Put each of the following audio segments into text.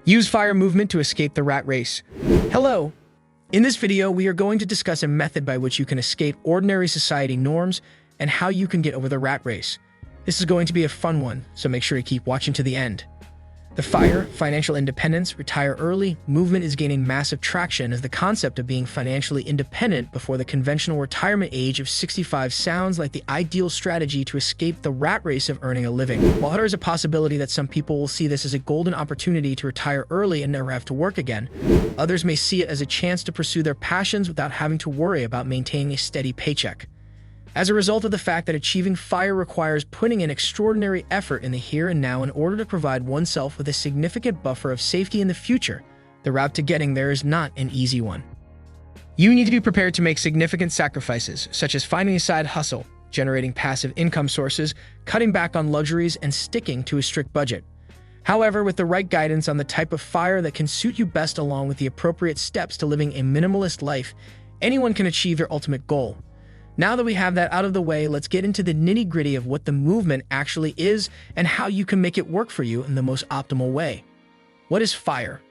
Use FIRE movement to escape the rat race. Hello! In this video, we are going to discuss a method by which you can escape ordinary society norms and how you can get over the rat race. This is going to be a fun one, so make sure to keep watching to the end. The FIRE, financial independence, retire early, movement is gaining massive traction as the concept of being financially independent before the conventional retirement age of 65 sounds like the ideal strategy to escape the rat race of earning a living. While there is a possibility that some people will see this as a golden opportunity to retire early and never have to work again, others may see it as a chance to pursue their passions without having to worry about maintaining a steady paycheck. As a result of the fact that achieving FIRE requires putting in extraordinary effort in the here and now in order to provide oneself with a significant buffer of safety in the future, the route to getting there is not an easy one. You need to be prepared to make significant sacrifices, such as finding a side hustle, generating passive income sources, cutting back on luxuries, and sticking to a strict budget. However, with the right guidance on the type of FIRE that can suit you best along with the appropriate steps to living a minimalist life, anyone can achieve their ultimate goal. Now that we have that out of the way, let's get into the nitty-gritty of what the movement actually is and how you can make it work for you in the most optimal way. What is FIRE?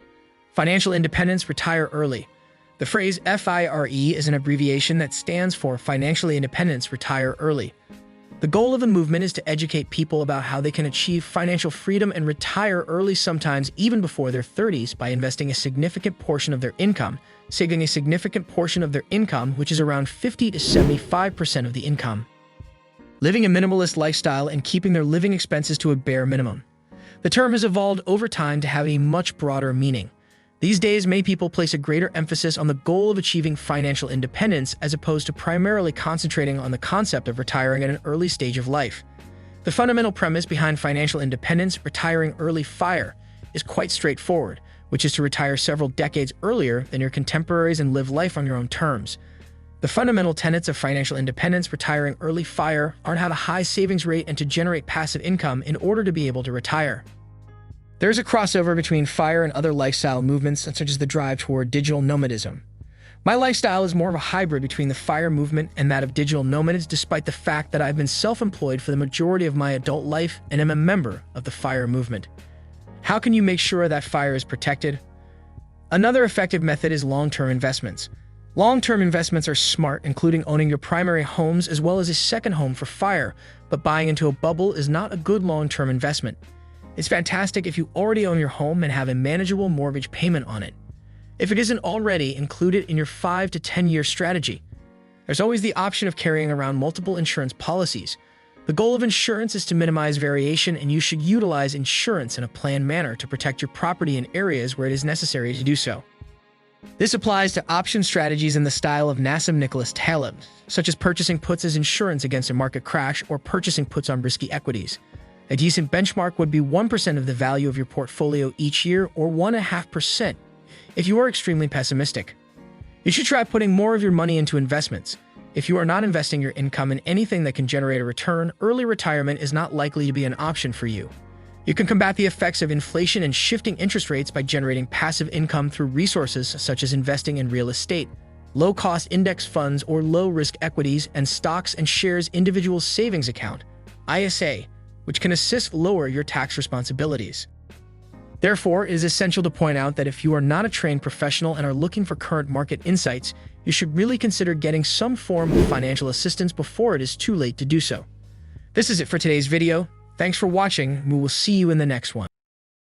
Financial independence, retire early. The phrase FIRE is an abbreviation that stands for Financially Independence, Retire Early. The goal of the movement is to educate people about how they can achieve financial freedom and retire early, sometimes even before their 30s, by investing a significant portion of their income, saving a significant portion of their income, which is around 50 to 75% of the income, living a minimalist lifestyle, and keeping their living expenses to a bare minimum. The term has evolved over time to have a much broader meaning. These days, many people place a greater emphasis on the goal of achieving financial independence as opposed to primarily concentrating on the concept of retiring at an early stage of life. The fundamental premise behind financial independence, retiring early FIRE, is quite straightforward, which is to retire several decades earlier than your contemporaries and live life on your own terms. The fundamental tenets of financial independence, retiring early FIRE, are to have a high savings rate and to generate passive income in order to be able to retire. There is a crossover between FIRE and other lifestyle movements, such as the drive toward digital nomadism. My lifestyle is more of a hybrid between the FIRE movement and that of digital nomads, despite the fact that I've been self-employed for the majority of my adult life and am a member of the FIRE movement. How can you make sure that FIRE is protected? Another effective method is long-term investments. Long-term investments are smart, including owning your primary homes as well as a second home for FIRE, but buying into a bubble is not a good long-term investment. It's fantastic if you already own your home and have a manageable mortgage payment on it. If it isn't already, include it in your 5 to 10-year strategy. There's always the option of carrying around multiple insurance policies. The goal of insurance is to minimize variation, and you should utilize insurance in a planned manner to protect your property in areas where it is necessary to do so. This applies to option strategies in the style of Nassim Nicholas Taleb, such as purchasing puts as insurance against a market crash or purchasing puts on risky equities. A decent benchmark would be 1% of the value of your portfolio each year, or 1.5% if you are extremely pessimistic. You should try putting more of your money into investments. If you are not investing your income in anything that can generate a return, early retirement is not likely to be an option for you. You can combat the effects of inflation and shifting interest rates by generating passive income through resources such as investing in real estate, low-cost index funds, or low-risk equities and stocks and shares individual savings account, ISA, which can assist lower your tax responsibilities. Therefore, it is essential to point out that if you are not a trained professional and are looking for current market insights, you should really consider getting some form of financial assistance before it is too late to do so. This is it for today's video. Thanks for watching. We will see you in the next one.